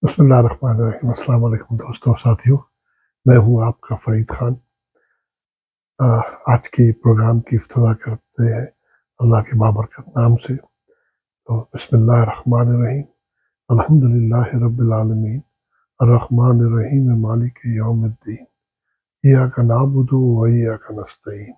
बिस्मिल्लाहिर्रहमानिर्रहीम। अस्सलाम वालेकुम दोस्तों साथियों, मैं हूँ आपका फ़रीद ख़ान। अ, आज की प्रोग्राम की इफ्तिताह करते हैं अल्लाह के बाबरकत नाम से। तो बिस्मिल्लाहिर्रहमानिर्रहीम, अल्हम्दुलिल्लाहि रब्बिल आलमीन, अर्रहमानिर्रहीम, मालिकि यौमिद्दीन, इय्याका नअबुदु व इय्याका नस्तईन।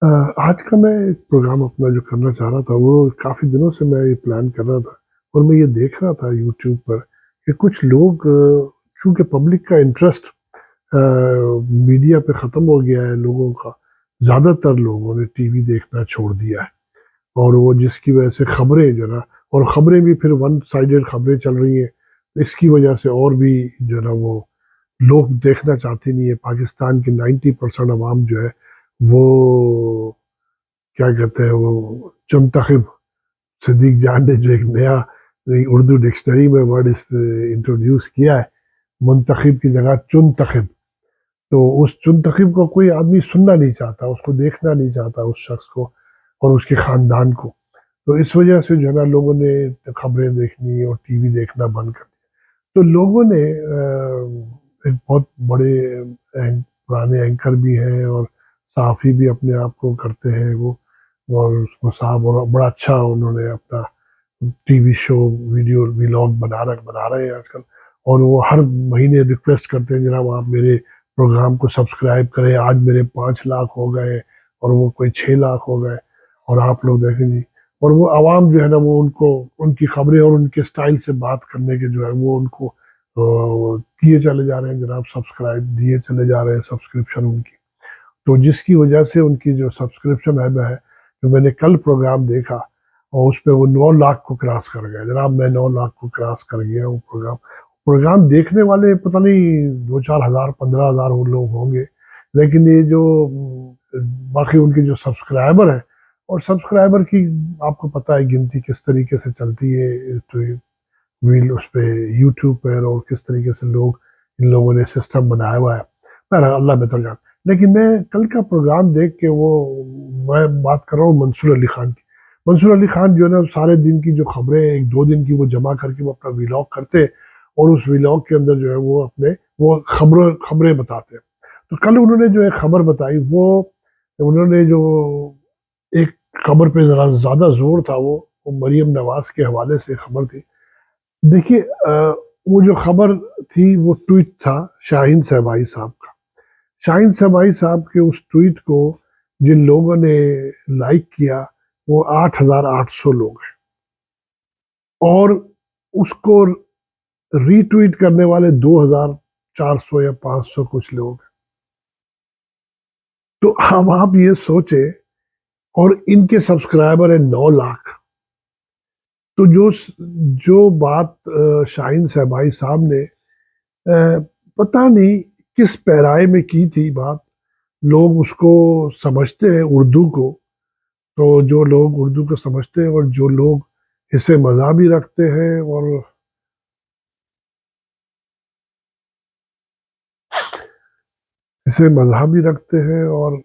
अ, आज का मैं एक प्रोग्राम अपना जो करना चाह रहा था, वो काफ़ी दिनों से मैं ये प्लान कर रहा था और मैं ये देख रहा था यूट्यूब पर कि कुछ लोग चूँकि पब्लिक का इंटरेस्ट मीडिया पे ख़त्म हो गया है लोगों का, ज़्यादातर लोगों ने टीवी देखना छोड़ दिया है और वो जिसकी वजह से ख़बरें जो है ना, और ख़बरें भी फिर वन साइडेड ख़बरें चल रही हैं, इसकी वजह से और भी जो है ना वो लोग देखना चाहते नहीं है। पाकिस्तान की 90% अवाम जो है वो क्या कहते हैं, वो चुनतखिब सिद्दीक जान ने जो एक नया उर्दू डिक्शनरी में वर्ड इंट्रोड्यूस किया है, मुंतखिब की जगह चुनतखिब। तो उस चुनतखिब को कोई आदमी सुनना नहीं चाहता, उसको देखना नहीं चाहता उस शख्स को और उसके ख़ानदान को। तो इस वजह से जो है ना लोगों ने खबरें देखनी और टीवी देखना बंद कर दिया। तो लोगों ने एक बहुत बड़े पुराने एंकर भी हैं और सहाफ़ी भी अपने आप को करते हैं वो, और उसको साहब और बड़ा अच्छा उन्होंने अपना टीवी शो, वीडियो व्लॉग बना रहे हैं आजकल। और वो हर महीने रिक्वेस्ट करते हैं, जनाब आप मेरे प्रोग्राम को सब्सक्राइब करें, आज मेरे 5 लाख हो गए और वो कोई 6 लाख हो गए और आप लोग देखें जी। और वो आवाम जो है ना वो उनको उनकी खबरें और उनके स्टाइल से बात करने के जो है वो उनको किए चले जा रहे हैं जनाब, सब्सक्राइब दिए चले जा रहे हैं, सब्सक्रिप्शन उनकी। तो जिसकी वजह से उनकी जो सब्सक्रिप्शन है, जो मैंने कल प्रोग्राम देखा और उस पे वो 9 लाख को क्रॉस कर गया जनाब। मैं 9 लाख को क्रॉस कर गया वो प्रोग्राम। प्रोग्राम देखने वाले पता नहीं 2-4 हज़ार 15 हज़ार वो लोग होंगे, लेकिन ये जो बाकी उनके जो सब्सक्राइबर हैं, और सब्सक्राइबर की आपको पता है गिनती किस तरीके से चलती है, तो वील उस पे यूट्यूब पर, और किस तरीके से लोग इन लोगों ने सिस्टम बनाया हुआ है। बहरहाल अल्लाह बेहतर जान। लेकिन मैं कल का प्रोग्राम देख के वो, मैं बात कर रहा हूँ मंसूर अली खान की। मंसूर अली खान जो है ना सारे दिन की जो खबरें 1-2 दिन की वो जमा करके वो अपना व्लॉग करते हैं और उस व्लॉग के अंदर जो है वो अपने वो खबरें बताते हैं। तो कल उन्होंने जो है खबर बताई, वो उन्होंने जो एक खबर पे ज़रा ज़्यादा जोर था, वो मरीम नवाज के हवाले से खबर थी। देखिए वो जो खबर थी वो ट्वीट था शाहीन शहबाई साहब का। शाहीन शहबाई साहब के उस ट्वीट को जिन लोगों ने लाइक किया वो 8,800 लोग हैं, और उसको रीट्वीट करने वाले 2,400 या 500 कुछ लोग हैं। तो अब आप ये सोचे, और इनके सब्सक्राइबर है 9 लाख। तो जो बात शाहीन शहबाई साहब ने पता नहीं किस पैराए में की थी बात, लोग उसको समझते हैं उर्दू को। तो जो लोग उर्दू को समझते हैं और जो लोग इसे मज़ा भी रखते हैं और इसे मज़ा भी रखते हैं और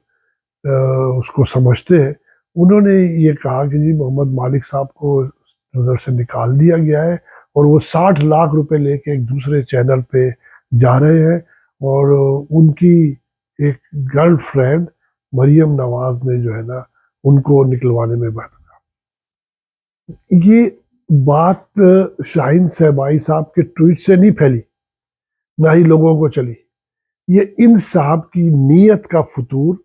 उसको समझते हैं, उन्होंने ये कहा कि जी मोहम्मद मालिक साहब को उधर से निकाल दिया गया है और वो 60 लाख रुपए लेके एक दूसरे चैनल पे जा रहे हैं, और उनकी एक गर्लफ्रेंड मरियम नवाज ने जो है ना उनको निकलवाने में बात। ये बात शाहीन शहबाई साहब के ट्वीट से नहीं फैली, ना ही लोगों को चली। ये इन साहब की नीयत का फतूर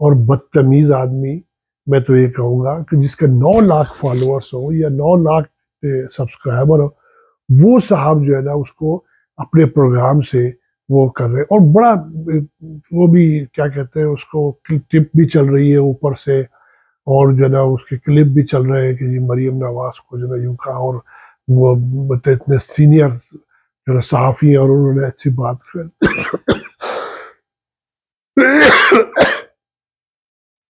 और बदतमीज आदमी, मैं तो ये कहूँगा कि जिसके 9 लाख फॉलोअर्स हो या 9 लाख सब्सक्राइबर हो, वो साहब जो है ना उसको अपने प्रोग्राम से वो कर रहे हैं। और बड़ा वो भी क्या कहते हैं उसको, टिप भी चल रही है ऊपर से, और जो है ना उसके क्लिप भी चल रहे हैं कि जी मरियम नवाज को जो है ना यूं कहा, और वो मतलब इतने सीनियर जो है सहाफ़ी हैं और उन्होंने अच्छी बात कर।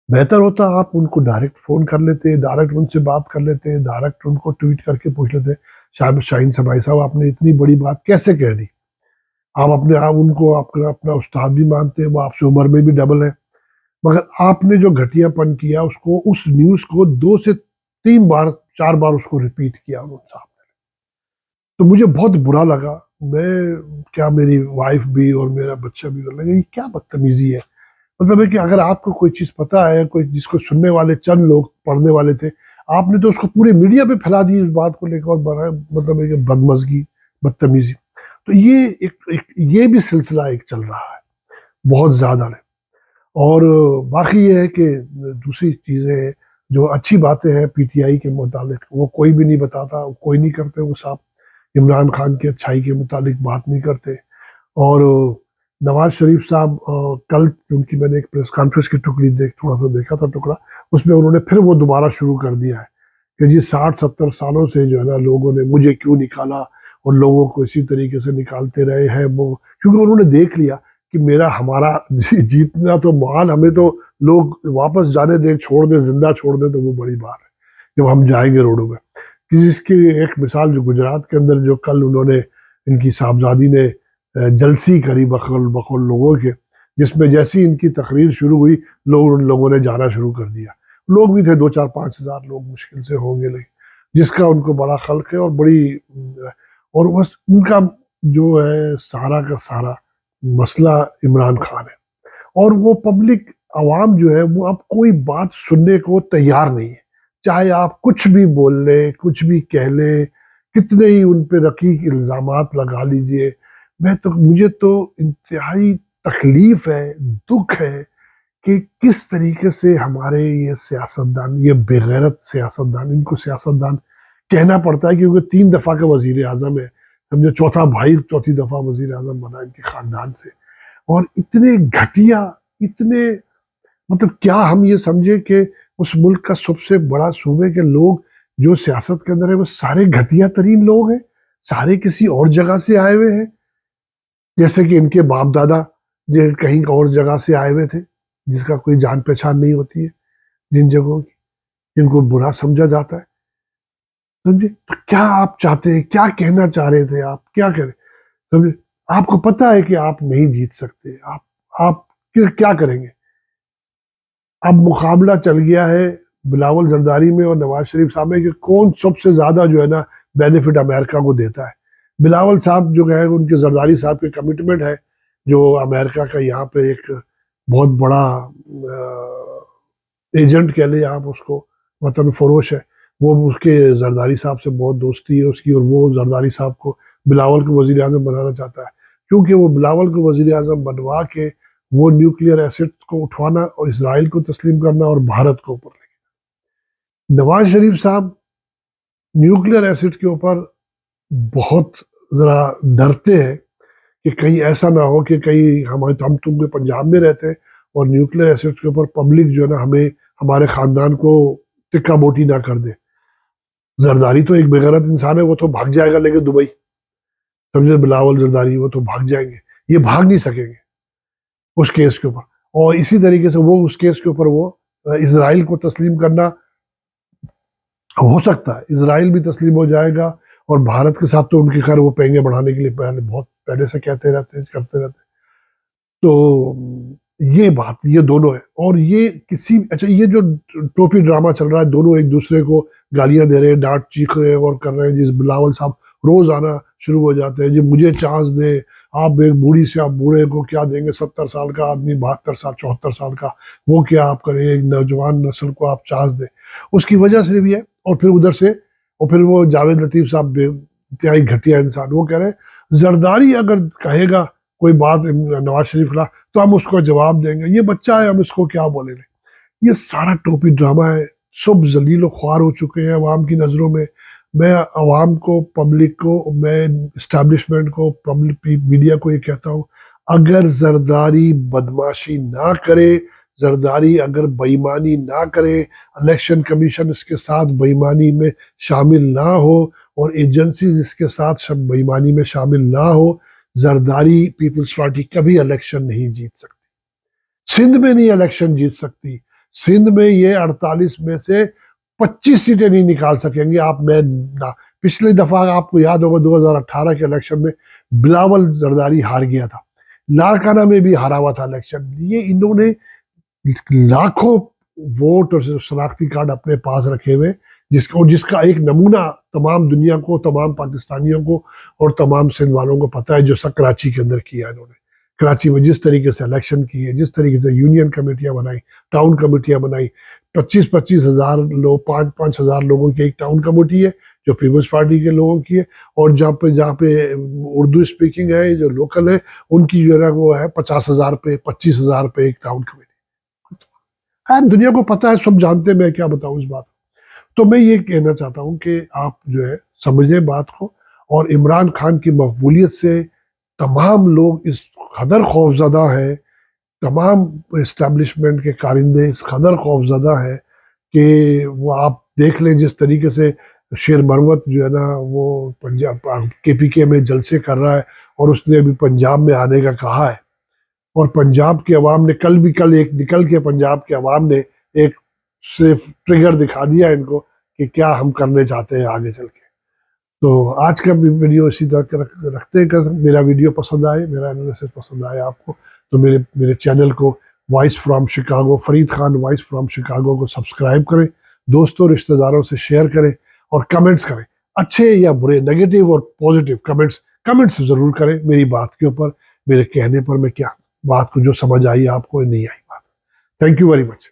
बेहतर होता आप उनको डायरेक्ट फ़ोन कर लेते, डायरेक्ट उनसे बात कर लेते, डायरेक्ट उनको ट्वीट करके पूछ लेते, शायद शाहीन साहब साहब आपने इतनी बड़ी बात कैसे कह दी? आप अपने आप उनको अपना अपना उस्ताद भी मानते हैं, वो आपसे उम्र में भी डबल है, मगर आपने जो घटियापन किया उसको, उस न्यूज़ को 2 से 3 बार 4 बार उसको रिपीट किया उन्होंने साहब ने। तो मुझे बहुत बुरा लगा। मैं क्या, मेरी वाइफ भी और मेरा बच्चा भी लगा ये क्या बदतमीजी है। मतलब है कि अगर आपको कोई चीज पता है, कोई जिसको सुनने वाले चंद लोग पढ़ने वाले थे, आपने तो उसको पूरे मीडिया पे फैला दी इस बात को लेकर, और मतलब है कि बदमजगी, बदतमीजी। तो एक ये भी सिलसिला एक चल रहा है बहुत ज्यादा है। और बाकी ये है कि दूसरी चीजें जो अच्छी बातें हैं पीटीआई के मुतालिक, वो कोई भी नहीं बताता, कोई नहीं करते वो साहब। इमरान खान की अच्छाई के मुतालिक बात नहीं करते। और नवाज शरीफ साहब, कल उनकी मैंने एक प्रेस कॉन्फ्रेंस की टुकड़ी थोड़ा सा देखा था टुकड़ा, उसमें उन्होंने फिर वो दोबारा शुरू कर दिया है कि जी 60-70 सालों से जो है ना लोगों ने मुझे क्यों निकाला, और लोगों को इसी तरीके से निकालते रहे हैं वो, क्योंकि उन्होंने देख लिया कि मेरा हमारा जीतना तो मुहाल, हमें तो लोग वापस जाने दें, छोड़ दें, जिंदा छोड़ दें तो वो बड़ी बात है जब हम जाएंगे रोडों में। कि जिसकी एक मिसाल जो गुजरात के अंदर जो कल उन्होंने, इनकी साहबजादी ने जलसी करी बकौल बकौल लोगों के, जिसमें जैसी इनकी तकरीर शुरू हुई, उन लोगों ने जाना शुरू कर दिया। लोग भी थे 2-4-5 हजार लोग मुश्किल से होंगे, लेकिन जिसका उनको बड़ा खल्क है और बड़ी, और बस उनका जो है सारा का सारा मसला इमरान खान है। और वो पब्लिक आवाम जो है वो अब कोई बात सुनने को तैयार नहीं है, चाहे आप कुछ भी बोल ले, कुछ भी कह ले, कितने ही उन पे रकीक इल्जामात लगा लीजिए। मुझे तो इंतहाई तकलीफ है, दुख है कि किस तरीके से हमारे ये सियासतदान, ये बेगैरत सियासतदान, इनको सियासतदान कहना पड़ता है क्योंकि 3 दफा का वजीर आजम है, समझे, चौथा भाई चौथी दफा वजीर आजम बना इनके खानदान से। और इतने घटिया, इतने, मतलब क्या हम ये समझे कि उस मुल्क का सबसे बड़ा सूबे के लोग जो सियासत के अंदर है वो सारे घटिया तरीन लोग हैं, सारे किसी और जगह से आए हुए हैं, जैसे कि इनके बाप दादा जो कहीं और जगह से आए हुए थे, जिसका कोई जान पहचान नहीं होती है, जिन जगहों की, जिनको बुरा समझा जाता है। समझे, तो क्या आप चाहते हैं, क्या कहना चाह रहे थे, आप क्या करें? समझे, आपको पता है कि आप नहीं जीत सकते, आप क्या करेंगे? अब मुकाबला चल गया है बिलावल जरदारी में और नवाज शरीफ साहब में कि कौन सबसे ज्यादा जो है ना बेनिफिट अमेरिका को देता है। बिलावल साहब जो है, उनके जरदारी साहब की कमिटमेंट है, जो अमेरिका का यहाँ पे एक बहुत बड़ा एजेंट कह ले आप उसको, वतन फरोश है वो। उसके जरदारी साहब से बहुत दोस्ती है उसकी, और वो जरदारी साहब को बिलावल को वजीर आजम बनाना चाहता है, क्योंकि वो बिलावल को वजीर आजम बनवा के वो न्यूक्लियर एसिड को उठवाना और इसराइल को तस्लीम करना और भारत को ऊपर लेना। नवाज शरीफ साहब न्यूक्लियर एसिड के ऊपर बहुत जरा डरते हैं कि कहीं ऐसा ना हो कि कहीं हम तुम पंजाब में रहते हैं और न्यूक्लियर एसिड के ऊपर पब्लिक जो है ना हमें, हमारे खानदान को टिक्का बोटी ना कर दे। जरदारी तो एक बेगैरत इंसान है, वो तो भाग जाएगा लेकिन दुबई, समझे, बिलावल जरदारी वो तो भाग जाएंगे, ये भाग नहीं सकेंगे उस केस के ऊपर। और इसी तरीके से वो उस केस के ऊपर वो इसराइल को तस्लीम करना हो सकता है, इसराइल भी तस्लीम हो जाएगा, और भारत के साथ तो उनकी खैर वो पेंगे बढ़ाने के लिए पहले बहुत पहले से कहते रहते हैं, करते रहते हैं। तो ये बात, ये दोनों है। और ये किसी, अच्छा ये जो टोपी ड्रामा चल रहा है, दोनों एक दूसरे को गालियां दे रहे हैं, डांट चीख रहे हैं और कर रहे हैं। जिस बिलावल साहब रोज आना शुरू हो जाते हैं, जी मुझे चांस दे, आप एक बूढ़ी से आप बूढ़े को क्या देंगे, 70 साल का आदमी, 72 साल 74 साल का, वो क्या आप करेंगे, एक नौजवान नस्ल को आप चांस दे, उसकी वजह से भी है। और फिर उधर से, और फिर वो जावेद लतीफ साहब इंतहाई घटिया इंसान, वो कह रहे हैं जरदारी अगर कहेगा कोई बात नवाज शरीफ खिलाफ तो हम उसको जवाब देंगे, ये बच्चा है हम इसको क्या बोलेंगे। ये सारा टोपी ड्रामा है, सब जलील ख्वार हो चुके हैं अवाम की नज़रों में। मैं अवाम को, पब्लिक को, मैं इस्टेब्लिशमेंट को, पब्लिक मीडिया को ये कहता हूँ, अगर जरदारी बदमाशी ना करे, जरदारी अगर बेईमानी ना करे, इलेक्शन कमीशन इसके साथ बेईमानी में शामिल ना हो और एजेंसीज इसके साथ सब बेईमानी में शामिल ना हो, जरदारी पीपल्स पार्टी कभी इलेक्शन नहीं जीत सकती। सिंध में नहीं इलेक्शन जीत सकती। सिंध में ये 48 में से 25 सीटें नहीं निकाल सकेंगे आप। मैं ना, पिछली दफा आपको याद होगा 2018 के इलेक्शन में बिलावल जरदारी हार गया था, लाड़काना में भी हारा हुआ था इलेक्शन। ये इन्होंने लाखों वोट और शनाख्ती कार्ड अपने पास रखे हुए जिसका एक नमूना तमाम दुनिया को, तमाम पाकिस्तानियों को और तमाम सिंध वालों को पता है, जो सब कराची के अंदर किया इन्होंने। कराची में जिस तरीके से इलेक्शन किए, जिस तरीके से यूनियन कमेटियां बनाई, टाउन कमेटियां बनाई, 25-25 हजार लोग, 5-5 हजार लोगों की एक टाउन कमेटी है जो पीपल्स पार्टी के लोगों की है, और जहाँ पे उर्दू स्पीकिंग है, जो लोकल है, उनकी जो है वो है 50,000 पे, 25,000 पे एक टाउन कमेटी। खैर दुनिया को पता है, सब जानते हैं, मैं क्या बताऊं इस बात। तो मैं ये कहना चाहता हूं कि आप जो है समझें बात को, और इमरान खान की मकबूलियत से तमाम लोग इस कदर खौफजदा है, तमाम इस्टेब्लिशमेंट के कारिंदे इस कदर खौफजदा है कि वो आप देख लें जिस तरीके से शेर मरवत जो है ना वो पंजाब KPK में जलसे कर रहा है, और उसने अभी पंजाब में आने का कहा है, और पंजाब की आवाम ने कल एक निकल के पंजाब की आवाम ने एक सिर्फ ट्रिगर दिखा दिया इनको कि क्या हम करने चाहते हैं आगे चल के। तो आज का वीडियो इसी तरह के रखते हैं। कर मेरा वीडियो पसंद आए, मेरा एनालिसिस पसंद आए आपको, तो मेरे मेरे चैनल को voice from Chicago, Farid Khan voice from Chicago को सब्सक्राइब करें, दोस्तों रिश्तेदारों से शेयर करें, और कमेंट्स करें, अच्छे या बुरे, नेगेटिव और पॉजिटिव कमेंट्स जरूर करें मेरी बात के ऊपर, मेरे कहने पर, मैं क्या बात को जो समझ आई आपको नहीं आई बात। Thank you very much.